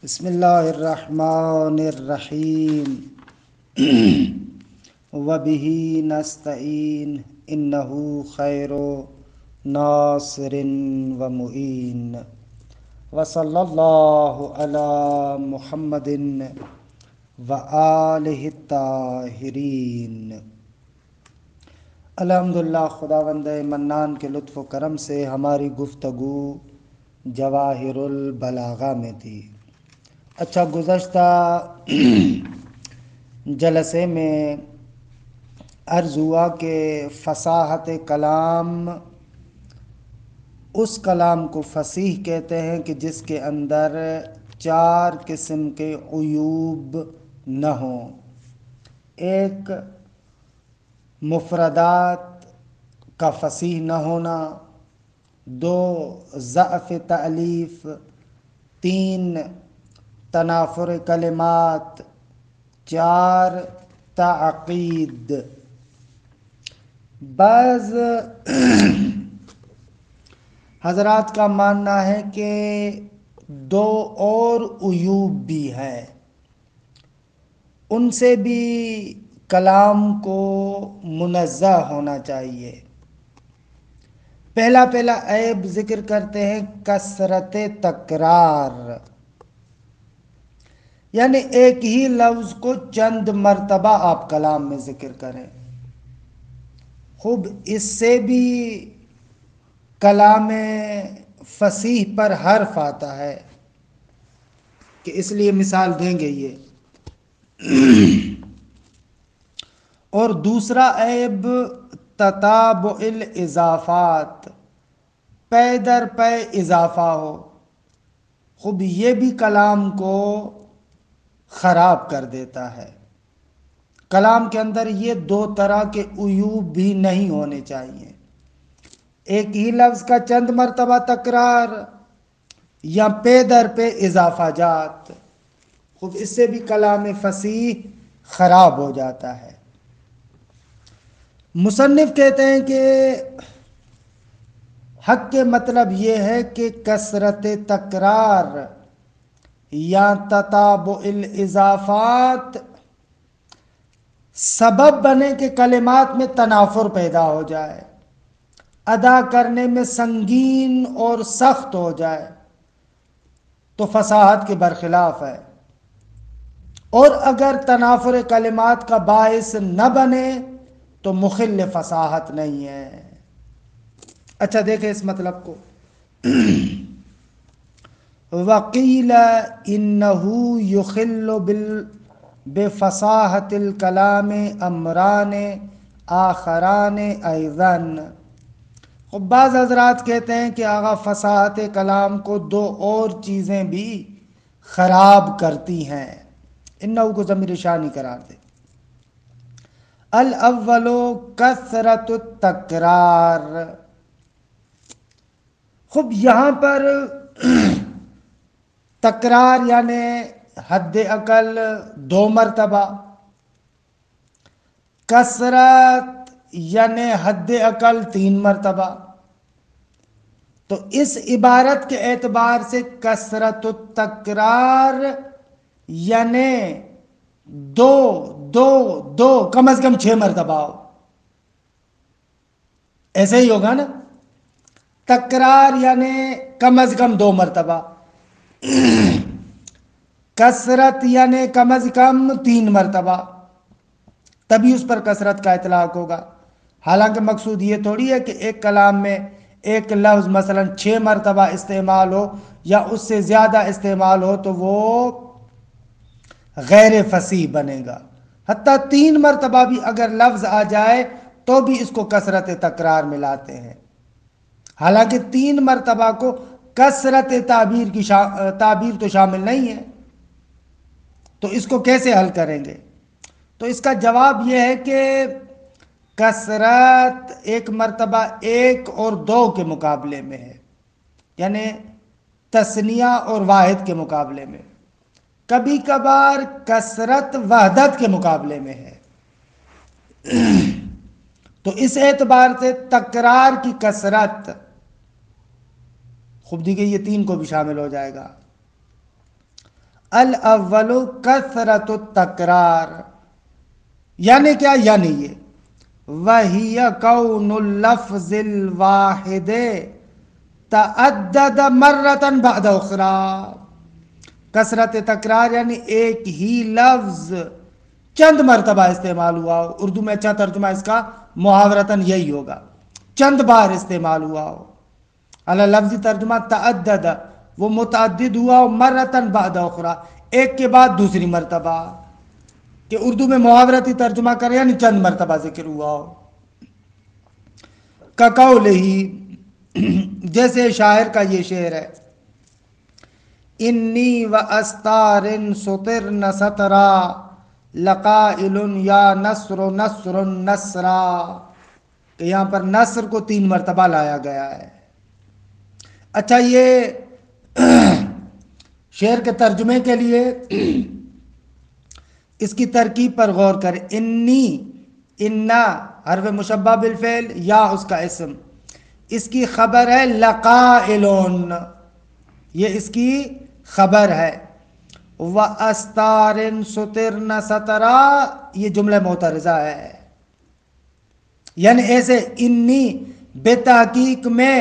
بسم اللہ الرحمن الرحیم وبہ نستعین انہ خیر ناصر و معین وصلی اللہ علی محمد و آلہ الطاہرین۔ الحمدللہ، خداوند منان کے لطف و کرم سے ہماری گفتگو جواہر البلاغہ میں تھی۔ اچھا، گزشتہ جلسے میں عرض ہوا کہ فصاحت کلام اس کلام کو فصیح کہتے ہیں کہ جس کے اندر 4 قسم کے عیوب نہ ہوں۔ ایک، مفردات کا فصیح نہ ہونا۔ 2، ضعف تألیف۔ 3، تنافر کلمات۔ 4، تعقید۔ بعض حضرات کا ماننا ہے کہ 2 اور عیوب بھی ہیں، ان سے بھی کلام کو منزہ ہونا چاہیے۔ پہلا عیب ذکر کرتے ہیں کثرت تکرار، یعنی ایک ہی لفظ کو چند مرتبہ آپ کلام میں ذکر کریں۔ خوب، اس سے بھی کلام فصیح پر حرف آتا ہے کہ اس لیے مثال دیں گے یہ۔ اور دوسرا عیب تتابع الاضافات، پے در پے اضافہ ہو۔ خوب، یہ بھی کلام کو خراب کر دیتا ہے۔ کلام کے اندر یہ 2 طرح کے عیوب بھی نہیں ہونے چاہیے، ایک ہی لفظ کا چند مرتبہ تکرار یا پے در پے اضافہ جات۔ خوب، اس سے بھی کلام فصیح خراب ہو جاتا ہے۔ مصنف کہتے ہیں کہ حق کے مطلب یہ ہے کہ کثرت تکرار یا تتابع الاضافات سبب بنے کہ کلمات میں تنافر پیدا ہو جائے، ادا کرنے میں سنگین اور سخت ہو جائے، تو فصاحت کے برخلاف ہے۔ اور اگر تنافر کلمات کا باعث نہ بنے تو مخل فصاحت نہیں ہے۔ اچھا، دیکھیں اس مطلب کو۔ وقیل انہ یخل بفصاحت الکلام امران آخران ایضاً۔ بعض حضرات کہتے ہیں کہ آغا فصاحت کلام کو 2 اور چیزیں بھی خراب کرتی ہیں۔ انہو کو ضمیر شانی قرار دے۔ الاول کثرت التکرار۔ خوب، یہاں پر تکرار یعنی حد اقل 2 مرتبہ، کثرت یعنی حد اقل 3 مرتبہ۔ تو اس عبارت کے اعتبار سے کثرت التکرار یعنی 2 کم از کم 6 مرتبہ ہو، ایسے ہی ہوگا نا۔ تکرار یعنی کم از کم 2 مرتبہ، کثرت یعنی کم از کم 3 مرتبہ، تبھی اس پر کثرت کا اطلاق ہوگا۔ حالانکہ مقصود یہ تھوڑی ہے کہ ایک کلام میں ایک لفظ مثلا 6 مرتبہ استعمال ہو یا اس سے زیادہ استعمال ہو تو وہ غیر فصیح بنے گا۔ حتیٰ 3 مرتبہ بھی اگر لفظ آ جائے تو بھی اس کو کثرت تکرار ملاتے ہیں۔ حالانکہ 3 مرتبہ کو کثرت تعبیر تو شامل نہیں ہے، تو اس کو کیسے حل کریں گے؟ تو اس کا جواب یہ ہے کہ کثرت 1 مرتبہ 1 اور 2 کے مقابلے میں ہے، یعنی تثنیہ اور واحد کے مقابلے میں۔ کبھی کبھار کثرت وحدت کے مقابلے میں ہے۔ تو اس اعتبار سے تکرار کی کثرت، خوب دیکھیے یہ 3 کو بھی شامل ہو جائے گا۔ الاول کثرت التکرار، یعنی کیا؟ یعنی یہ وہی کون اللفظ الواحد تعدد مرتن بعد اخرى، کثرت تکرار یعنی ایک ہی لفظ چند مرتبہ استعمال ہوا ہو. اردو میں اچھا ترجمہ اس کا محاورتاً یہی ہوگا، چند بار استعمال ہوا ہو. اعلیٰ لفظی ترجمہ تعدد، وہ متعدد ہوا ہو، مرتن بعد اخرى، ایک کے بعد دوسری مرتبہ، کہ اردو میں محاورتی ترجمہ کرے یعنی چند مرتبہ ذکر ہوا ہو. کقولہ، جیسے شاعر کا یہ شعر ہے، انی و استار سطرن سطرا لقائل یا نصر نصر نصرا، کہ یہاں پر نصر کو 3 مرتبہ لایا گیا ہے. اچھا، یہ شعر کے ترجمے کے لیے اس کی ترکیب پر غور کریں. انی، انا حرف مشبہ بالفعل، یا اس کا اسم، اس کی خبر ہے لقائلون، یہ اس کی خبر ہے. وَأَسْتَارٍ سُتِرْنَ سَتَرَا، یہ جملہ معترضہ ہے. یعنی ایسے انی بے تحقیق میں،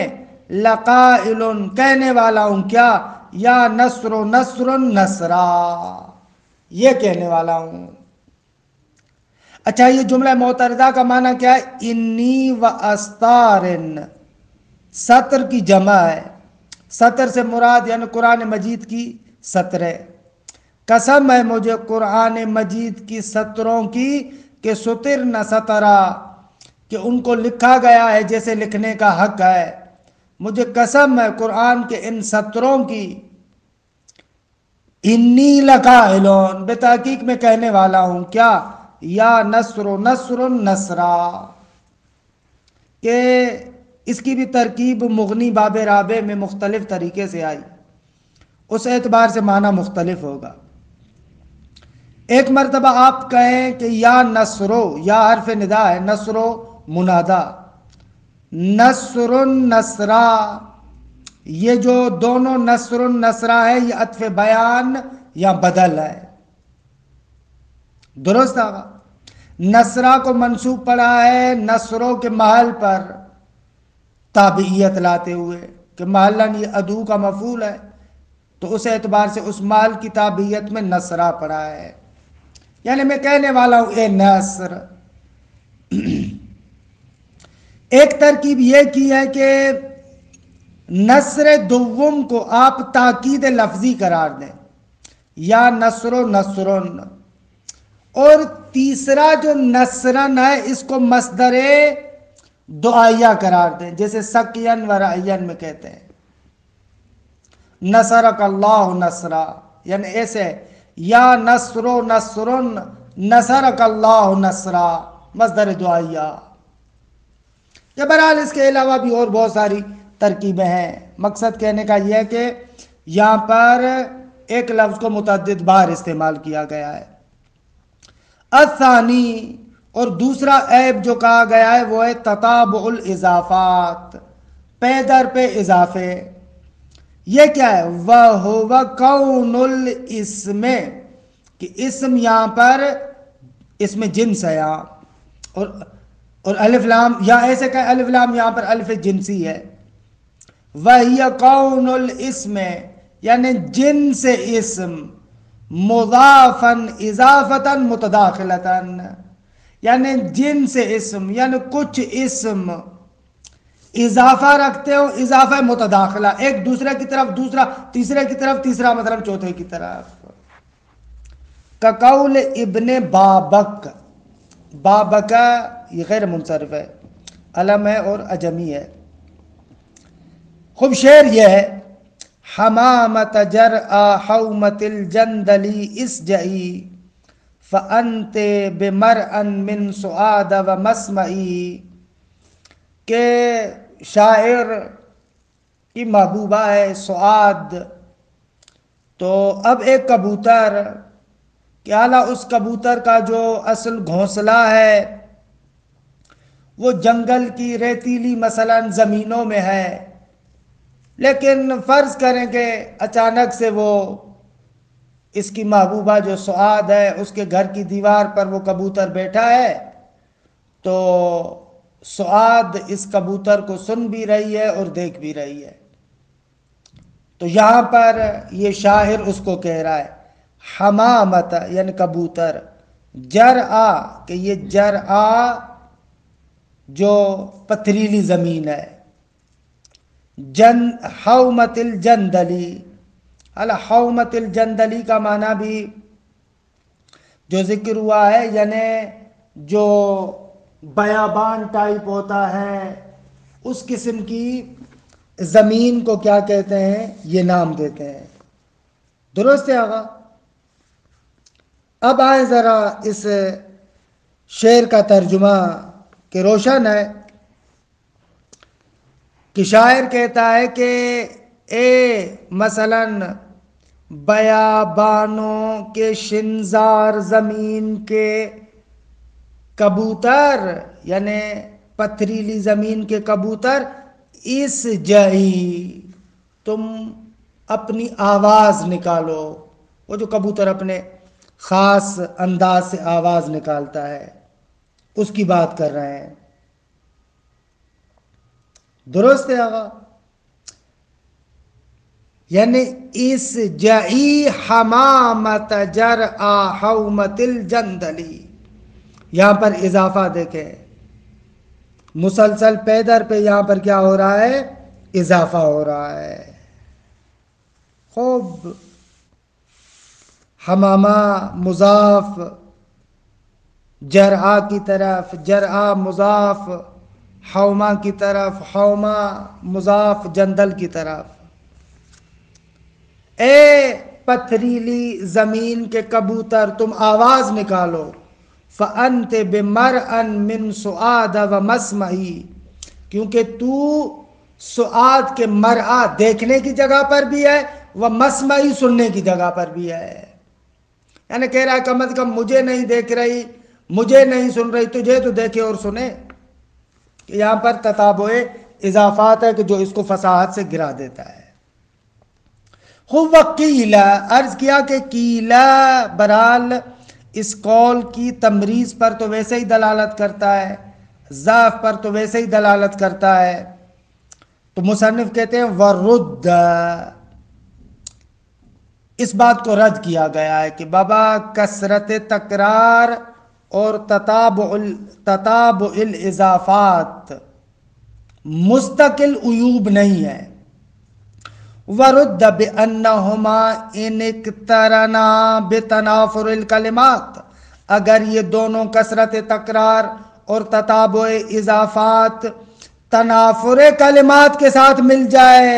لقائلن کہنے والا ہوں، کیا؟ یا نصر نصر نصرا، یہ کہنے والا ہوں. اچھا، یہ جملہ معترضہ کا معنی کیا ہے؟ انی و استارن، سطر کی جمع ہے. سطر سے مراد یعنی قرآن مجید کی سطریں. قسم ہے مجھے قرآن مجید کی سطروں کی کہ سطر نہ سطرا، کہ ان کو لکھا گیا ہے جیسے لکھنے کا حق ہے. مجھے قسم ہے قرآن کے ان سطروں کی. انی لقائلون، بے تحقیق میں کہنے والا ہوں، کیا؟ یا نصر نصر نصرا، کہ اس کی بھی ترکیب مغنی باب رابع میں مختلف طریقے سے آئی، اس اعتبار سے معنی مختلف ہوگا. ایک مرتبہ آپ کہیں کہ یا نصرو، یا حرف ندا ہے، نصرو منادا، نصر نصرا، یہ جو دونوں نصر نصرا ہے یہ عطف بیان یا بدل ہے. درست آگا؟ نصرا کو منصوب پڑا ہے نصروں کے محل پر تابعیت لاتے ہوئے، کہ محلن یہ ادو کا مفعول ہے، تو اس اعتبار سے اس محل کی تابعیت میں نصرا پڑا ہے. یعنی میں کہنے والا ہوں اے نصر. ایک ترکیب یہ کی ہے کہ نصر دوم کو آپ تاکید لفظی قرار دیں، یا نصر و نصرن، اور تیسرا جو نصرن ہے اس کو مصدر دعائیہ قرار دیں، جیسے سقین و رعین میں کہتے ہیں نصرک اللہ نصرا، یعنی ایسے یا نصر و نصرن نصرک اللہ نصرا، مصدر دعائیہ. یا بہرحال اس کے علاوہ بھی اور بہت ساری ترکیبیں ہیں. مقصد کہنے کا یہ ہے کہ یہاں پر ایک لفظ کو متعدد بار استعمال کیا گیا ہے. الثانی، اور دوسرا عیب جو کہا گیا ہے وہ ہے تتابع الاضافات، پے در پہ اضافے. یہ کیا ہے؟ وَهُوَ كَوْنُ الْإِسْمِ، کہ اسم یہاں پر اسم جنس ہے یہاں، اور الف لام، یا ایسے کہ الف لام یہاں پر الف جنسی ہے. وَهِيَ قَوْنُ الْإِسْمِ، یعنی جنس اسم، مضافاً اضافتاً متداخلتاً، یعنی جنس اسم یعنی کچھ اسم اضافہ رکھتے ہو، اضافہ متداخلہ، ایک دوسرے کی طرف، دوسرا تیسرے کی طرف، تیسرا مطلب چوتھے کی طرف. کقول ابن بابک، بابک یہ غیر منصرف ہے، علم ہے اور اجمی ہے. خوب شعر یہ ہے، حمامت جرآ حومت الجندلی اسجئی فانت بمرءن من سعاد و مسمعی، کہ شاعر کی محبوبہ ہے سعاد، تو اب ایک کبوتر، کہ اعلیٰ اس کبوتر کا جو اصل گھونسلہ ہے وہ جنگل کی ریتیلی مثلاً زمینوں میں ہے، لیکن فرض کریں کہ اچانک سے وہ اس کی محبوبہ جو سعاد ہے اس کے گھر کی دیوار پر وہ کبوتر بیٹھا ہے، تو سعاد اس کبوتر کو سن بھی رہی ہے اور دیکھ بھی رہی ہے۔ تو یہاں پر یہ شاعر اس کو کہہ رہا ہے حمامت یعنی کبوتر، جرآ کہ یہ جرآ جو پتھریلی زمین ہے، حومت الجندلی، حومت الجندلی کا معنی بھی جو ذکر ہوا ہے یعنی جو بیابان ٹائپ ہوتا ہے اس قسم کی زمین کو کیا کہتے ہیں، یہ نام دیتے ہیں۔ درست ہے آقا؟ اب آئے ذرا اس شعر کا ترجمہ کہ روشن ہے کہ شاعر کہتا ہے کہ اے مثلاً بیابانوں کے شنزار زمین کے کبوتر، یعنی پتھریلی زمین کے کبوتر، اس جئی تم اپنی آواز نکالو۔ وہ جو کبوتر اپنے خاص انداز سے آواز نکالتا ہے اس کی بات کر رہے ہیں۔ درست ہے آقا؟ یعنی اس جئی حمامت جرآ حومت الجندلی، یہاں پر اضافہ دیکھیں، مسلسل پیدر پہ یہاں پر کیا ہو رہا ہے، اضافہ ہو رہا ہے۔ خوب، حمامہ مضاف جرآ کی طرف، جرآ مضاف حومہ کی طرف، حومہ مضاف جندل کی طرف۔ اے پتھریلی زمین کے کبوتر تم آواز نکالو، فَأَنْتِ بِمَرْأً مِّن سُعَادَ وَمَسْمَعِ، کیونکہ تو سعاد کے مرآ دیکھنے کی جگہ پر بھی ہے، وَمَسْمَعِ سننے کی جگہ پر بھی ہے۔ یعنی کہہ رہا ہے کم از کم مجھے نہیں دیکھ رہی، مجھے نہیں سن رہی، تجھے تو دیکھے اور سنے۔ یہاں پر تتابع اضافات ہے کہ جو اس کو فصاحت سے گرا دیتا ہے۔ خوب وقیلا، عرض کیا کہ قیلا برحال اس قول کی تمریز پر تو ویسے ہی دلالت کرتا ہے، ضعف پر تو ویسے ہی دلالت کرتا ہے، تو مصنف کہتے ہیں ورد، اس بات کو رد کیا گیا ہے کہ بابا کثرت تکرار اور تتابع الاضافات مستقل عیوب نہیں ہے۔ ورد بأنہما ان اقترنا بتنافر الکلمات، اگر یہ دونوں کثرت تکرار اور تتابع اضافات تنافر کلمات کے ساتھ مل جائے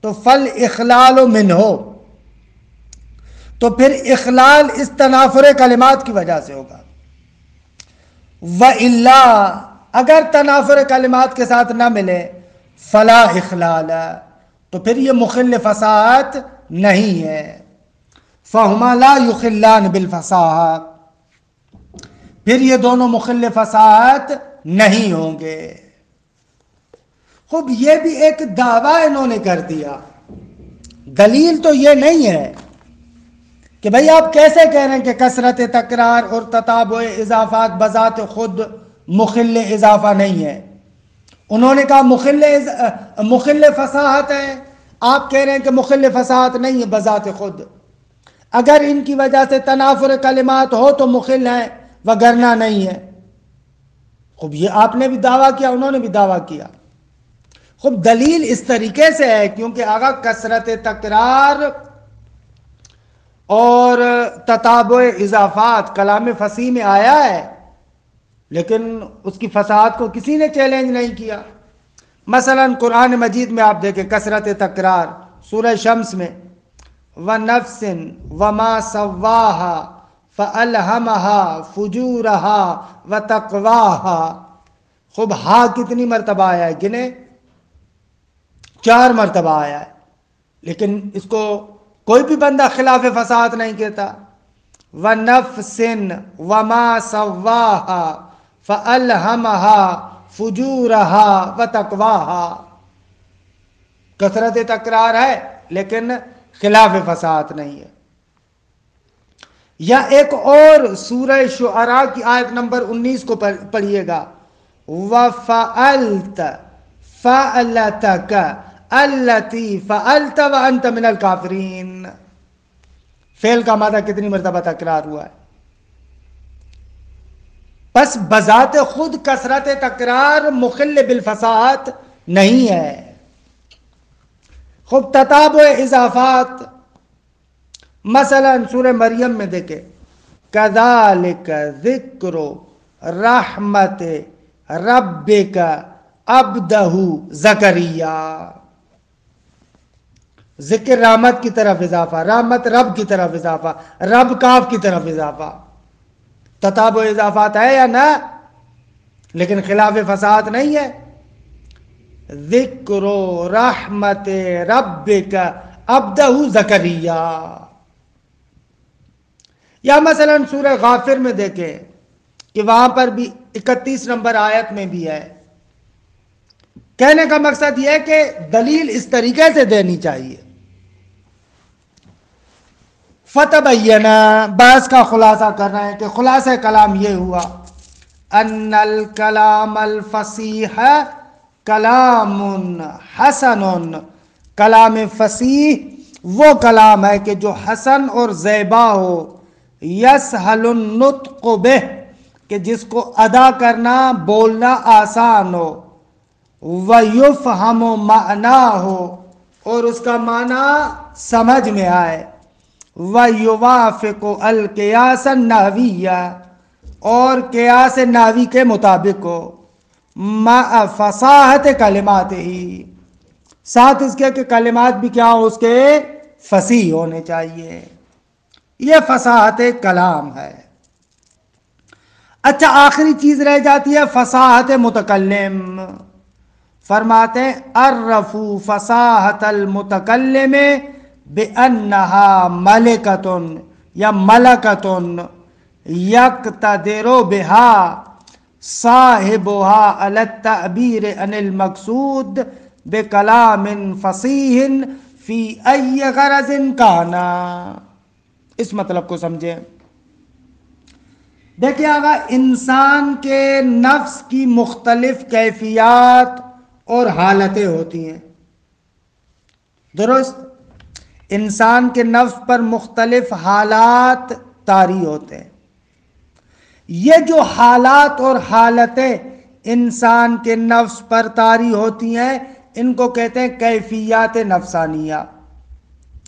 تو فل اخلال منہ، تو پھر اخلال اس تنافر کلمات کی وجہ سے ہوگا۔ وَإِلَّا، اگر تنافر کلمات کے ساتھ نہ ملے، فلا اخلال، تو پھر یہ مخل فصاحت نہیں ہے۔ فَهُمَا لَا يُخِلَّانِ بِالْفَصَاحَةِ، پھر یہ دونوں مخل فصاحت نہیں ہوں گے۔ خوب، یہ بھی ایک دعویٰ انہوں نے کر دیا، دلیل تو یہ نہیں ہے کہ بھئی آپ کیسے کہہ رہے ہیں کہ کثرت تکرار اور تتابع اضافات بذات خود مخل اضافہ نہیں ہے۔ انہوں نے کہا مخل فصاحت ہے، آپ کہہ رہے ہیں کہ مخل فصاحت نہیں ہے بذات خود، اگر ان کی وجہ سے تنافر کلمات ہو تو مخل ہیں وگرنہ نہیں ہے۔ خوب، یہ آپ نے بھی دعویٰ کیا، انہوں نے بھی دعویٰ کیا۔ خوب، دلیل اس طریقے سے ہے کیونکہ آگا کثرت تکرار اور تتابع اضافات کلام فصیح میں آیا ہے، لیکن اس کی فصاحت کو کسی نے چیلنج نہیں کیا۔ مثلا قرآن مجید میں آپ دیکھیں کثرت تکرار، سورہ شمس میں وَنَفْسٍ وَمَا سَوَّاهَا فَأَلْهَمَهَا فُجُورَهَا وَتَقْوَاهَا۔ خوب، ہاں کتنی مرتبہ آیا ہے، گنے 4 مرتبہ آیا ہے، لیکن اس کو کوئی بھی بندہ خلاف فصاحت نہیں کہتا۔ وَنَفْسٍ وَمَا سَوَّاهَا فَأَلْهَمَهَا فُجُورَهَا وَتَقْوَاهَا، کثرت تکرار ہے لیکن خلاف فصاحت نہیں ہے۔ یا ایک اور سورہ شعراء کی آیت نمبر 19 کو پڑھیے گا، وَفَعَلْتَ فَعْلَتَكَ الَّتِي فَعَلْتَ وَأَنْتَ مِنَ الْكَافِرِينَ۔ فعل کا مادہ کتنی مرتبہ تکرار ہوا ہے؟ بس بذات خود کثرت تکرار مخل بالفصاحت نہیں ہے۔ خوب تتابع اضافات، مثلا سورہ مریم میں دیکھیں، كَذَلِكَ ذِكْرُ رَحْمَتِ رَبِّكَ عَبْدَهُ زَكَرِيَّا۔ ذکر رحمت کی طرف اضافہ، رحمت رب کی طرف اضافہ، رب کاف کی طرف اضافہ۔ تتابع اضافات ہے یا نہ؟ لیکن خلاف فصاحت نہیں ہے۔ ذکر رحمت ربک عبدہ زکریا۔ یا مثلا سورہ غافر میں دیکھیں کہ وہاں پر بھی 31 نمبر آیت میں بھی ہے۔ کہنے کا مقصد یہ ہے کہ دلیل اس طریقے سے دینی چاہیے۔ فتبین، بحث کا خلاصہ کر رہے ہیں کہ خلاصہ کلام یہ ہوا، ان الکلام الفصیح کلام حسن، کلام فصیح وہ کلام ہے کہ جو حسن اور زیبا ہو، یسہل النطق بہ، کہ جس کو ادا کرنا بولنا آسان ہو، وَيُفْهَمُ مَعْنَاهُ، اور اس کا معنی سمجھ میں آئے، وَيُوَافِقُ الْقِيَاسَ النَّحْوِيَّ، اور قیاس نحوی کے مطابق ہو، مَعَ فَصَاحَةِ کلماتِهِ، ساتھ اس کے کہ کلمات بھی کیا ہو، اس کے فصیح ہونے چاہیے۔ یہ فصاحت کلام ہے۔ اچھا، آخری چیز رہ جاتی ہے فصاحت متکلم۔ فرماتے ہیں عرفوا فصاحت المتکلم بأنہا ملکۃ یا ملکۃ یقتدر بہا صاحبها علی التعبیر عن المقصود بکلام فصیح فی ای غرض کانا۔ اس مطلب کو سمجھیں۔ دیکھیں آگا، انسان کے نفس کی مختلف کیفیات اور حالتیں ہوتی ہیں، درست؟ انسان کے نفس پر مختلف حالات طاری ہوتے ہیں۔ یہ جو حالات اور حالتیں انسان کے نفس پر طاری ہوتی ہیں، ان کو کہتے ہیں کیفیات نفسانیہ۔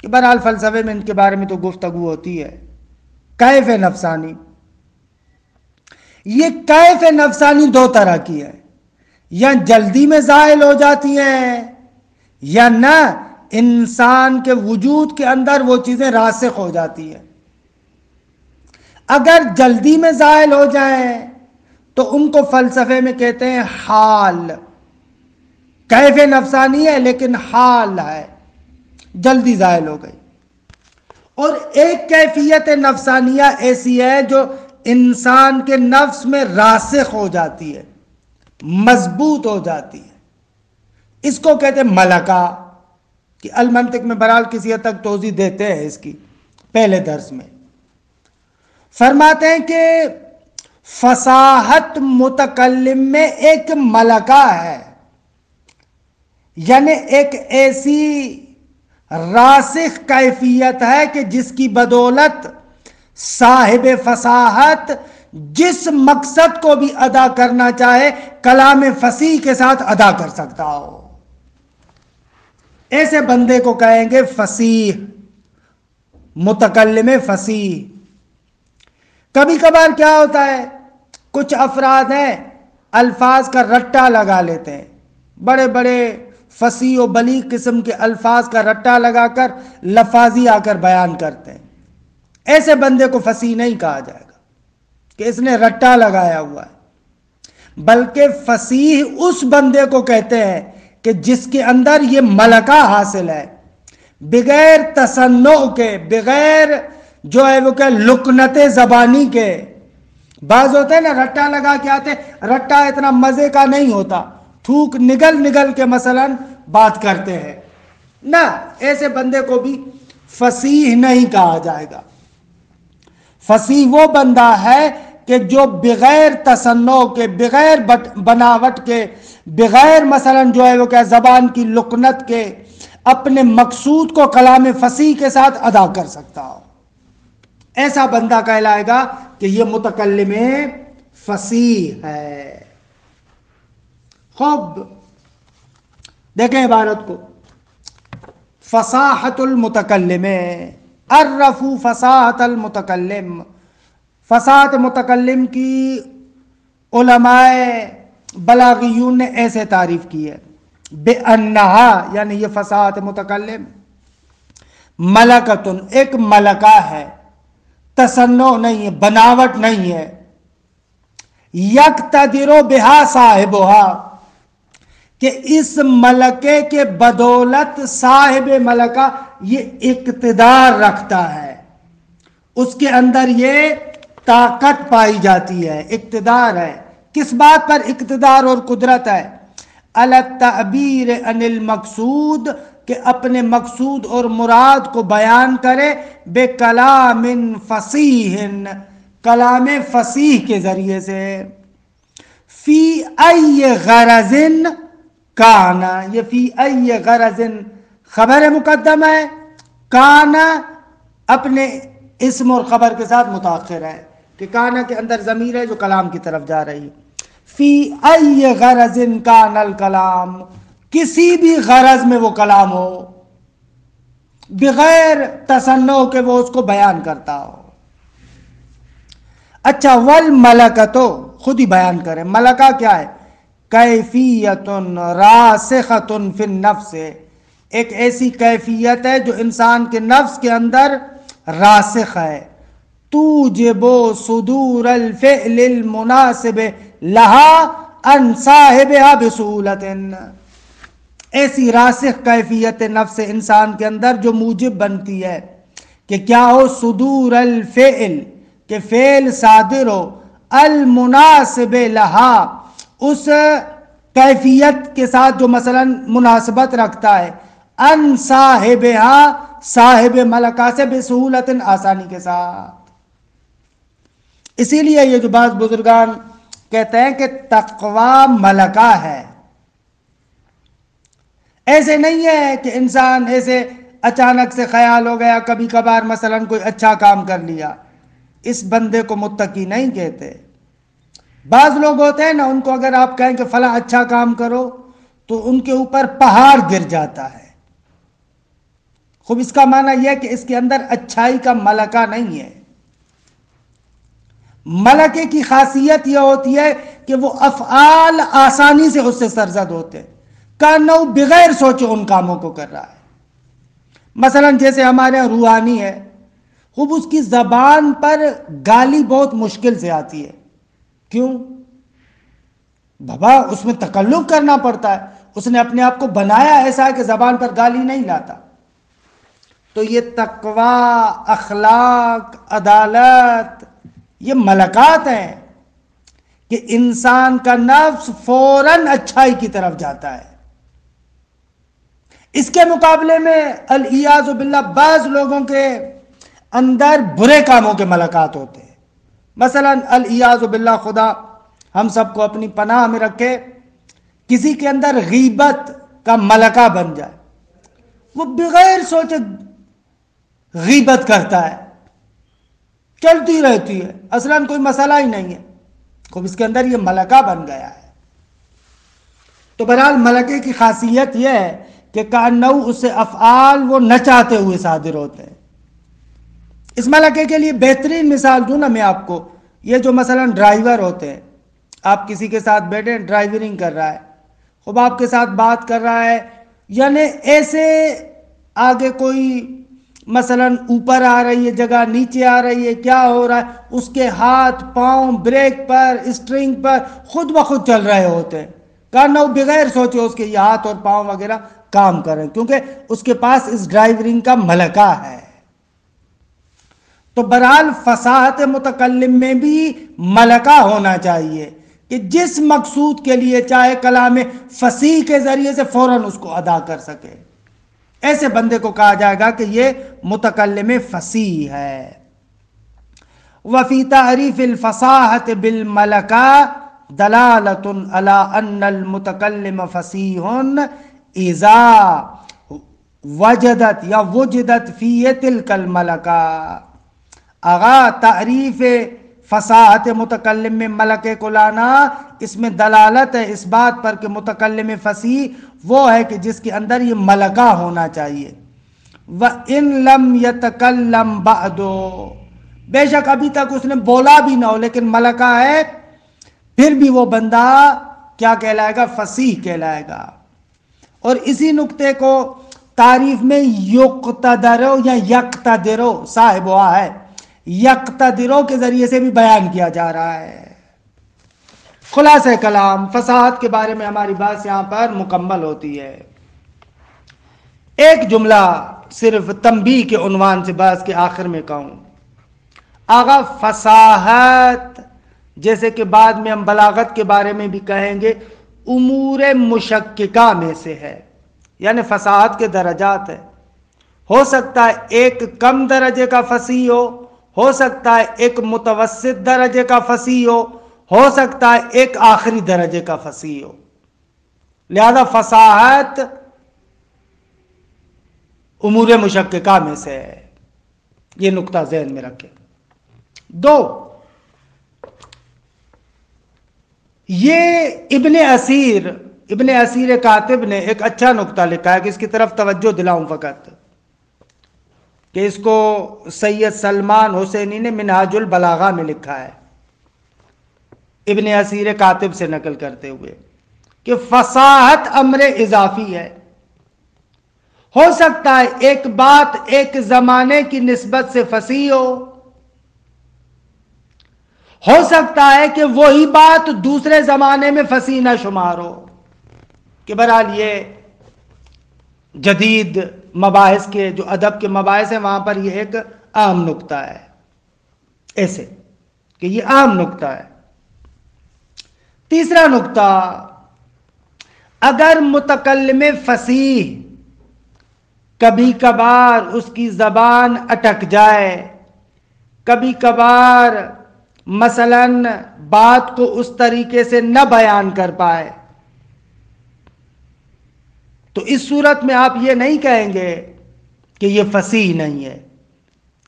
بہرحال فلسفے میں ان کے بارے میں تو گفتگو ہوتی ہے۔ کیف نفسانی، یہ کیف نفسانی دو طرح کی ہے، یا جلدی میں زائل ہو جاتی ہیں، یا نہ انسان کے وجود کے اندر وہ چیزیں راسخ ہو جاتی ہیں۔ اگر جلدی میں زائل ہو جائیں تو ان کو فلسفے میں کہتے ہیں حال۔ کیف نفسانی ہے لیکن حال ہے، جلدی زائل ہو گئی۔ اور ایک کیفیت نفسانیہ ایسی ہے جو انسان کے نفس میں راسخ ہو جاتی ہے، مضبوط ہو جاتی ہے۔ اس کو کہتے ہیں ملکہ، کہ المنطق میں بہرحال کسی حد تک توضیح دیتے ہیں اس کی پہلے درس میں۔ فرماتے ہیں کہ فصاحت متکلم میں ایک ملکہ ہے، یعنی ایک ایسی راسخ کیفیت ہے کہ جس کی بدولت صاحب فصاحت جس مقصد کو بھی ادا کرنا چاہے کلام فصیح کے ساتھ ادا کر سکتا ہو۔ ایسے بندے کو کہیں گے فصیح، متکلم فصیح۔ کبھی کبھار کیا ہوتا ہے، کچھ افراد ہیں الفاظ کا رٹا لگا لیتے ہیں، بڑے بڑے فصیح و بلیغ قسم کے الفاظ کا رٹا لگا کر لفاظی آ کر بیان کرتے ہیں۔ ایسے بندے کو فصیح نہیں کہا جائے گا کہ اس نے رٹا لگایا ہوا ہے، بلکہ فصیح اس بندے کو کہتے ہیں کہ جس کے اندر یہ ملکہ حاصل ہے، بغیر تصنع کے، بغیر جو ہے وہ کہ لکنت زبانی کے۔ بعض ہوتے ہیں نا رٹا لگا کے آتے، رٹا اتنا مزے کا نہیں ہوتا، تھوک نگل نگل کے مثلا بات کرتے ہیں، نہ ایسے بندے کو بھی فصیح نہیں کہا جائے گا۔ فصیح وہ بندہ ہے کہ جو بغیر تصنع کے، بغیر بناوٹ کے، بغیر مثلا جو ہے وہ کیا زبان کی لکنت کے اپنے مقصود کو کلام فصیح کے ساتھ ادا کر سکتا ہو، ایسا بندہ کہلائے گا کہ یہ متکلم فصیح ہے۔ خوب دیکھیں عبارت کو، فصاحت المتکلم، عرفوا فصاحت المتکلم، فصاحت متکلم کی علماء بلاغیون نے ایسے تعریف کی ہے، بِأَنَّهَا، یعنی یہ فصاحت متکلم ملکتن، ایک ملکہ ہے، تصنع نہیں ہے، بناوٹ نہیں ہے، یقتدر بہا صاحبہا، کہ اس ملکے کے بدولت صاحب ملکہ یہ اقتدار رکھتا ہے، اس کے اندر یہ طاقت پائی جاتی ہے، اقتدار ہے۔ کس بات پر اقتدار اور قدرت ہے؟ علی التعبیر عن المقصود، کہ اپنے مقصود اور مراد کو بیان کرے، بے کلام فصیح، کلام فصیح کے ذریعے سے، فی ای غرض کانا، یہ فی ای غرض خبر مقدم ہے، کانا اپنے اسم اور خبر کے ساتھ متاخر ہے، کہ کانا کے اندر ضمیر ہے جو کلام کی طرف جا رہی ہے۔ فی ای غرض کان الکلام، کسی بھی غرض میں وہ کلام ہو، بغیر تصنع کے وہ اس کو بیان کرتا ہو۔ اچھا، والملکتو، خود ہی بیان کریں ملکہ کیا ہے؟ کیفیت راسخۃ فی النفس، ایک ایسی کیفیت ہے جو انسان کے نفس کے اندر راسخ ہے، توجب صدور الفعل المناسب لها عن صاحبها بسہولۃ، ایسی راسخ کیفیت نفس انسان کے اندر جو موجب بنتی ہے کہ کیا ہو؟ صدور الفعل، کہ فعل صادر ہو، المناسب لها، اس کیفیت کے ساتھ جو مثلا مناسبت رکھتا ہے، ان صاحبها، صاحب ملکہ سے، بسہولت، آسانی کے ساتھ۔ اسی لیے یہ جو بعض بزرگان کہتے ہیں کہ تقوی ملکہ ہے، ایسے نہیں ہے کہ انسان ایسے اچانک سے خیال ہو گیا، کبھی کبھار مثلا کوئی اچھا کام کر لیا، اس بندے کو متقی نہیں کہتے۔ بعض لوگ ہوتے ہیں نا، ان کو اگر آپ کہیں کہ فلاں اچھا کام کرو تو ان کے اوپر پہاڑ گر جاتا ہے۔ خوب اس کا معنی یہ ہے کہ اس کے اندر اچھائی کا ملکہ نہیں ہے۔ ملکے کی خاصیت یہ ہوتی ہے کہ وہ افعال آسانی سے اس سے سرزد ہوتے ہیں، کانو بغیر سوچے ان کاموں کو کر رہا ہے۔ مثلا جیسے ہمارے یہاں روحانی ہے، خوب اس کی زبان پر گالی بہت مشکل سے آتی ہے، کیوں؟ بابا اس میں تکلف کرنا پڑتا ہے، اس نے اپنے آپ کو بنایا ایسا ہے کہ زبان پر گالی نہیں لاتا۔ تو یہ تقوی، اخلاق، عدالت، یہ ملکات ہیں کہ انسان کا نفس فوراً اچھائی کی طرف جاتا ہے۔ اس کے مقابلے میں العیاذ باللہ بعض لوگوں کے اندر برے کاموں کے ملکات ہوتے ہیں۔ مثلا العیاذ باللہ، خدا ہم سب کو اپنی پناہ میں رکھے، کسی کے اندر غیبت کا ملکہ بن جائے، وہ بغیر سوچے غیبت کرتا ہے، چلتی رہتی ہے، اصلاً کوئی مسئلہ ہی نہیں ہے، خوب اس کے اندر یہ ملکہ بن گیا ہے۔ تو بہرحال ملکے کی خاصیت یہ ہے کہ کانو اس سے افعال وہ نہ چاہتے ہوئے صادر ہوتے ہیں۔ اس ملکے کے لیے بہترین مثال دوں نا میں آپ کو، یہ جو مثلا ڈرائیور ہوتے ہیں، آپ کسی کے ساتھ بیٹھے، ڈرائیورنگ کر رہا ہے، خوب آپ کے ساتھ بات کر رہا ہے، یعنی ایسے آگے کوئی مثلا اوپر آ رہی ہے جگہ، نیچے آ رہی ہے، کیا ہو رہا ہے، اس کے ہاتھ پاؤں بریک پر، اسٹرنگ پر خود بخود چل رہے ہوتے ہیں، کانو بغیر سوچے اس کے یہ ہاتھ اور پاؤں وغیرہ کام کریں، کیونکہ اس کے پاس اس ڈرائیورنگ کا ملکہ ہے۔ تو بہرحال فصاحت متکلم میں بھی ملکہ ہونا چاہیے کہ جس مقصود کے لیے چاہے کلام فصیح کے ذریعے سے فوراً اس کو ادا کر سکے، ایسے بندے کو کہا جائے گا کہ یہ متکلم فصیح ہے۔ وفی تعریف الفصاحت بالملکہ دلالۃ علی ان المتکلم فصیح اذا وجدت یا وجدت فی تلک الملکہ. آغا تعریف فصاحت متکلم میں ملکے کو لانا، اس میں دلالت ہے اس بات پر کہ متکلم فصیح وہ ہے کہ جس کے اندر یہ ملکہ ہونا چاہیے. وَإِن لَمْ يَتَكَلَّمْ بَعْدُ، بے شک ابھی تک اس نے بولا بھی نہ ہو لیکن ملکہ ہے، پھر بھی وہ بندہ کیا کہلائے گا؟ فصیح کہلائے گا. اور اسی نقطے کو تعریف میں یقتدرو یا یقتدرو صاحب ہوا ہے، یقتدرو کے ذریعے سے بھی بیان کیا جا رہا ہے. خلاصہ کلام، فصاحت کے بارے میں ہماری بات یہاں پر مکمل ہوتی ہے. ایک جملہ صرف تنبیہ کے عنوان سے بات کے آخر میں کہوں. آغا فصاحت، جیسے کہ بعد میں ہم بلاغت کے بارے میں بھی کہیں گے، امور مشککہ میں سے ہے، یعنی فصاحت کے درجات ہے. ہو سکتا ہے ایک کم درجے کا فصیح ہو سکتا ہے ایک متوسط درجے کا فصیح ہو سکتا ہے ایک آخری درجے کا فصیح ہو. لہذا فصاحت امور مشککہ میں سے ہے، یہ نقطہ ذہن میں رکھیں. دو، یہ ابن اسیر کاتب نے ایک اچھا نقطہ لکھا ہے کہ اس کی طرف توجہ دلاؤں فقط، کہ اس کو سید سلمان حسینی نے منہاج البلاغہ میں لکھا ہے ابن اسیر کاتب سے نقل کرتے ہوئے کہ فصاحت امر اضافی ہے. ہو سکتا ہے ایک بات ایک زمانے کی نسبت سے فصیح ہو سکتا ہے کہ وہی بات دوسرے زمانے میں فصیح نہ شمار ہو. کہ بہرحال یہ جدید مباحث کے جو ادب کے مباحث ہیں وہاں پر یہ ایک عام نقطہ ہے، ایسے کہ یہ عام نقطہ ہے. تیسرا نقطہ، اگر متکلم فصیح کبھی کبھار اس کی زبان اٹک جائے، کبھی کبھار مثلاً بات کو اس طریقے سے نہ بیان کر پائے، تو اس صورت میں آپ یہ نہیں کہیں گے کہ یہ فصیح نہیں ہے.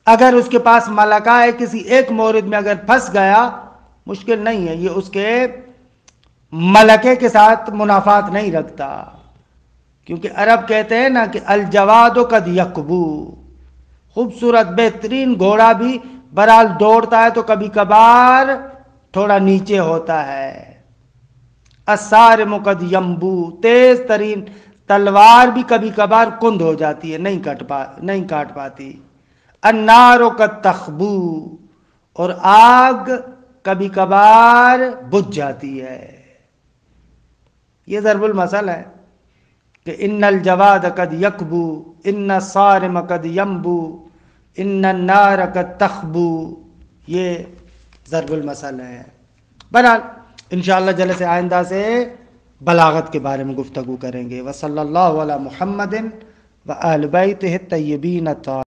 اگر اس کے پاس ملکہ ہے، کسی ایک مورد میں اگر پھنس گیا، مشکل نہیں ہے، یہ اس کے ملکے کے ساتھ منافات نہیں رکھتا. کیونکہ عرب کہتے ہیں نا کہ الجواد قد یکبو، خوبصورت بہترین گھوڑا بھی بہرحال دوڑتا ہے تو کبھی کبھار تھوڑا نیچے ہوتا ہے. الصارم قد ینبو، تیز ترین تلوار بھی کبھی کبھار کند ہو جاتی ہے، نہیں کاٹ پاتی. النار قد تخبو، اور آگ کبھی کبھار بجھ جاتی ہے. یہ ضرب المثل ہے کہ ان الجواد قد یکبو، ان الصارم قد ینبو، ان النار قد تخبو، یہ ضرب المثل ہے. بہرحال انشاءاللہ جلسے آئندہ سے بلاغت کے بارے میں گفتگو کریں گے. وصلی اللہ علی محمد وآل بیتہ الطیبین الطاہرین.